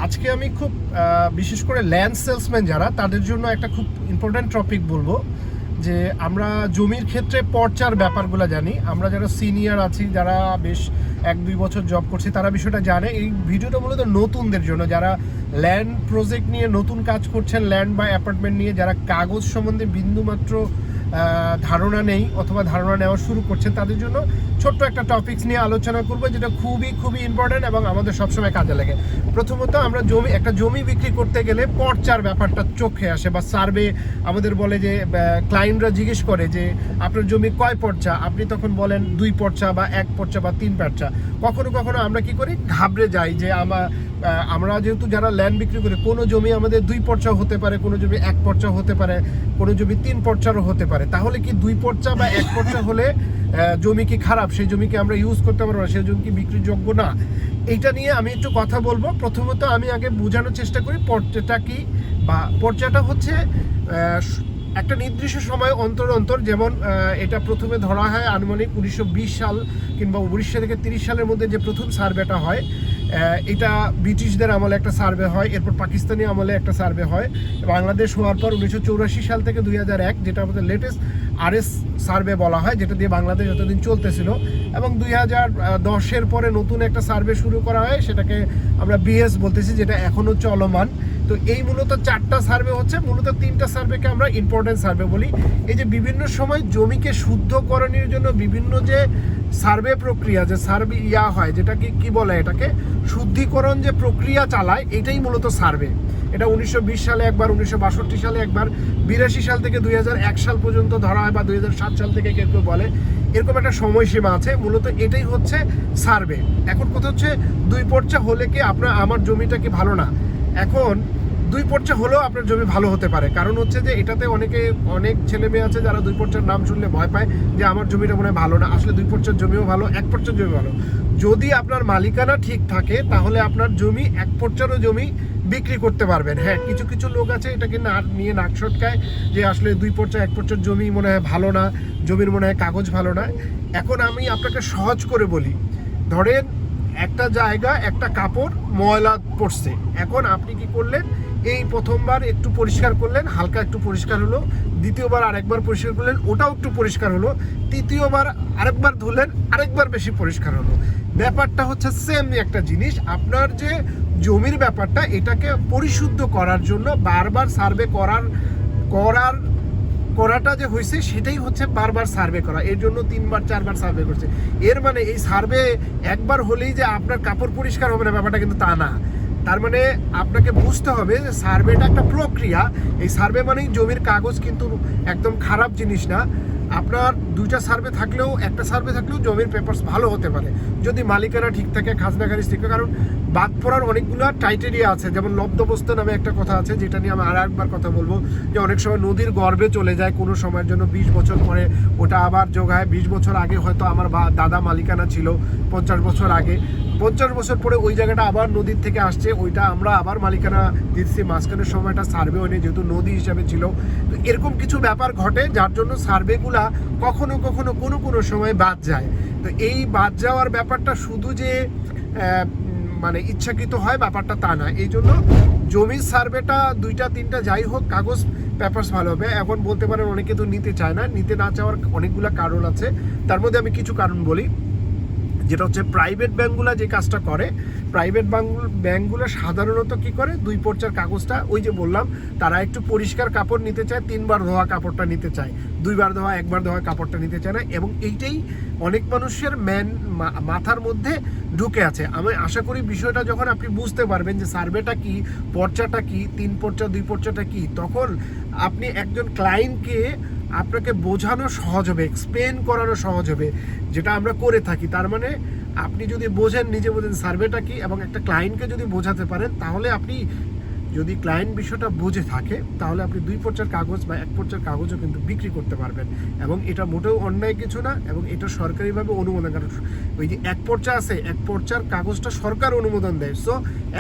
আজকে আমি খুব বিশেষ করে ল্যান্ড সেলসম্যান যারা তাদের জন্য একটা খুব ইম্পর্ট্যান্ট টপিক বলবো যে আমরা জমির ক্ষেত্রে পর্চার ব্যাপারগুলো জানি। আমরা যারা সিনিয়র আছি, যারা বেশ 1-2 বছর জব করছি, তারা বিষয়টা জানে। এই ভিডিওটা মূলত নতুনদের জন্য, যারা ল্যান্ড প্রজেক্ট নিয়ে নতুন কাজ করছেন, ল্যান্ড বা অ্যাপার্টমেন্ট নিয়ে, যারা কাগজ সম্বন্ধে বিন্দুমাত্র ধারণা নেই অথবা ধারণা নেওয়া শুরু করছেন, তাদের জন্য ছোট্ট একটা টপিকস নিয়ে আলোচনা করবো, যেটা খুবই ইম্পর্টেন্ট এবং আমাদের সবসময় কাজে লাগে। প্রথমত, আমরা একটা জমি বিক্রি করতে গেলে পর্চার ব্যাপারটা চোখে আসে বা সার্ভে আমাদের বলে, যে ক্লায়েন্টরা জিজ্ঞেস করে যে আপনার জমি কয় পর্চা, আপনি তখন বলেন 2 পর্চা বা 1 পর্চা বা 3 পর্চা। কখনো আমরা কি করি, ঘাবড়ে যাই যে আমরা যেহেতু যারা ল্যান্ড বিক্রি করি, কোনো জমি আমাদের 2 পর্চা হতে পারে, কোনো জমি 1 পর্চা হতে পারে, কোনো জমি 3 পর্চারও হতে পারে। তাহলে কি 2 পর্চা বা 1 পর্চা হলে জমি কি খারাপ, সেই জমিকে আমরা ইউজ করতে পারবো না, সেই জমি কি বিক্রিযোগ্য না? এইটা নিয়ে আমি একটু কথা বলবো। প্রথমত আমি আগে বোঝানোর চেষ্টা করি পর্চাটা কি। বা পর্চাটা হচ্ছে একটা নির্দিষ্ট সময় অন্তর যেমন এটা প্রথমে ধরা হয় আনুমানিক 1920 সাল কিংবা 19 থেকে 30 সালের মধ্যে যে প্রথম সার্ভেটা হয়, এটা ব্রিটিশদের আমলে একটা সার্ভে হয়, এরপর পাকিস্তানি আমলে একটা সার্ভে হয়, বাংলাদেশ হওয়ার পর 1984 সাল থেকে 2001, যেটা আমাদের লেটেস্ট RS সার্ভে বলা হয়, যেটা দিয়ে বাংলাদেশ যতদিন চলতেছিল, এবং 2010-এর পরে নতুন একটা সার্ভে শুরু করা হয়, সেটাকে আমরা BS বলতেছি, যেটা এখনও চলমান। তো এই মূলত 4টা সার্ভে হচ্ছে, মূলত 3টা সার্ভেকে আমরা ইম্পর্টেন্ট সার্ভে বলি। এই যে বিভিন্ন সময় জমিকে শুদ্ধকরণের জন্য বিভিন্ন যে সার্ভে প্রক্রিয়া, যে সার্ভে হয়, যেটাকে কি বলে, এটাকে শুদ্ধিকরণ যে প্রক্রিয়া চালায়, এটাই মূলত সার্ভে। এটা 1920 সালে একবার, 1962 সালে একবার, 82 সাল থেকে 2001 সাল পর্যন্ত ধরা হয়, বা 2007 সাল থেকে কেউ বলে, এরকম একটা সময়সীমা আছে। মূলত এটাই হচ্ছে সার্ভে। এখন কথা হচ্ছে 2 পর্চা হলে কি আমার জমিটা কি ভালো না? এখন 2 পর্চা হলেও আপনার জমি ভালো হতে পারে, কারণ হচ্ছে যে এটাতে অনেক ছেলে মেয়ে আছে যারা 2 পর্চার নাম শুনলে ভয় পায় যে আমার জমিটা মনে হয় ভালো না। আসলে 2 পর্চার জমিও ভালো, 1 পর্চার জমি ভালো। যদি আপনার মালিকানা ঠিক থাকে, তাহলে আপনার জমি 1 পর্চারও জমি বিক্রি করতে পারবেন। হ্যাঁ, কিছু লোক আছে এটাকে নিয়ে নাক সটকায় যে আসলে 2 পর্চা 1 পর্চার জমি মনে হয় ভালো না, জমির মনে হয় কাগজ ভালো না। এখন আমি আপনাকে সহজ করে বলি, ধরেন একটা জায়গা, একটা কাপড় ময়লা পড়ছে, এখন আপনি কি করলেন, এই প্রথমবার একটু পরিষ্কার করলেন, হালকা একটু পরিষ্কার হলো, দ্বিতীয়বার আরেকবার পরিষ্কার করলেন, ওটাও একটু পরিষ্কার হলো, তৃতীয়বার আরেকবার ধুলেন, আরেকবার বেশি পরিষ্কার হলো। ব্যাপারটা হচ্ছে সেম একটা জিনিস। আপনার যে জমির ব্যাপারটা, এটাকে পরিশুদ্ধ করার জন্য বারবার সার্ভে করাটা যে হয়েছে, সেটাই হচ্ছে বারবার সার্ভে করা। এর জন্য 3বার 4বার সার্ভে করছে। এর মানে এই সার্ভে একবার হলেই যে আপনার কাপড় পরিষ্কার হবে না, ব্যাপারটা কিন্তু তা না। তার মানে আপনাকে বুঝতে হবে যে সার্ভেটা একটা প্রক্রিয়া। এই সার্ভে মানেই জমির কাগজ কিন্তু একদম খারাপ জিনিস না। আপনার 2টা সার্ভে থাকলেও, একটা সার্ভে থাকলেও জমির পেপারস ভালো হতে পারে, যদি মালিকানা ঠিক থাকে, খাজনা খারিজ ঠিক থাকে। কারণ বাদ পড়ার অনেকগুলো টাইটেরিয়া আছে, যেমন লব্ধবস্ত নামে একটা কথা আছে, যেটা নিয়ে আমি আরেকবার কথা বলবো, যে অনেক সময় নদীর গর্ভে চলে যায় কোনো সময়ের জন্য, 20 বছর পরে ওটা আবার যোগায়। 20 বছর আগে হয়তো আমার দাদা মালিকানা ছিল, 50 বছর আগে, 50 বছর পরে ওই জায়গাটা আবার নদীর থেকে আসছে, ওইটা আমরা আবার মালিকানা দিচ্ছি। মাঝখানের সময়টা সার্ভে হয়নি, যেহেতু নদী হিসাবে ছিল। তো এরকম কিছু ব্যাপার ঘটে, যার জন্য সার্ভেগুলা কখনো কোনো সময় বাদ যায়। তো এই বাদ যাওয়ার ব্যাপারটা শুধু যে মানে ইচ্ছাকৃত হয়, ব্যাপারটা তা না। এই জন্য জমির সার্ভেটা 2টা 3টা যাই হোক, কাগজ পেপারস ভালো হবে। এখন বলতে পারেন অনেকে তো নিতে চায় না, নিতে না চাওয়ার অনেকগুলো কারণ আছে। তার মধ্যে আমি কিছু কারণ বলি, যেটা হচ্ছে প্রাইভেট ব্যাংকগুলো যে কাজটা করে। প্রাইভেট ব্যাংকগুলো সাধারণত কি করে, 2 পর্চার কাগজটা, ওই যে বললাম, তারা একটু পরিষ্কার কাপড় নিতে চায়, 3বার ধোয়া কাপড়টা নিতে চায়, 2বার ধোয়া 1বার ধোয়া কাপড়টা নিতে চায় না। এবং এইটাই অনেক মানুষের মাথার মধ্যে ঢুকে আছে। আমি আশা করি বিষয়টা যখন আপনি বুঝতে পারবেন যে সার্ভেটা কি, পর্চাটা কি, 3 পর্চা 2 পর্চাটা কি, তখন আপনি একজন ক্লায়েন্টকে আপনাকে বোঝানো সহজ হবে, এক্সপ্লেন করানো সহজ হবে, যেটা আমরা করে থাকি। তার মানে আপনি যদি নিজে বোঝেন সার্ভেটা কি, এবং একটা ক্লায়েন্টকে যদি বোঝাতে পারেন, তাহলে আপনি, যদি ক্লায়েন্ট বিষয়টা বুঝে থাকে, তাহলে আপনি 2 পর্চার কাগজ বা 1 পর্চার কাগজও কিন্তু বিক্রি করতে পারবেন। এবং এটা মোটেও অন্যায় কিছু না, এবং এটা সরকারিভাবে অনুমোদন। কারণ ওই যে 1 পর্চা আছে, 1 পর্চার কাগজটা সরকার অনুমোদন দেয়। সো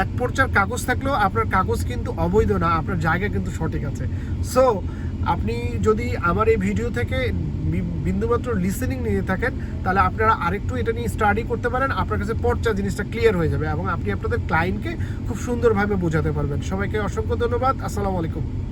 1 পর্চার কাগজ থাকলেও আপনার কাগজ কিন্তু অবৈধ না, আপনার জায়গা কিন্তু সঠিক আছে। সো আপনি যদি আমার এই ভিডিও থেকে বিন্দুমাত্র লিসেনিং নিয়ে থাকেন, তাহলে আপনারা আরেকটু এটা নিয়ে স্টাডি করতে পারেন, আপনার কাছে পর্চা জিনিসটা ক্লিয়ার হয়ে যাবে এবং আপনি আপনাদের ক্লায়েন্টকে খুব সুন্দরভাবে বোঝাতে পারবেন। সবাইকে অসংখ্য ধন্যবাদ। আসসালামু আলাইকুম।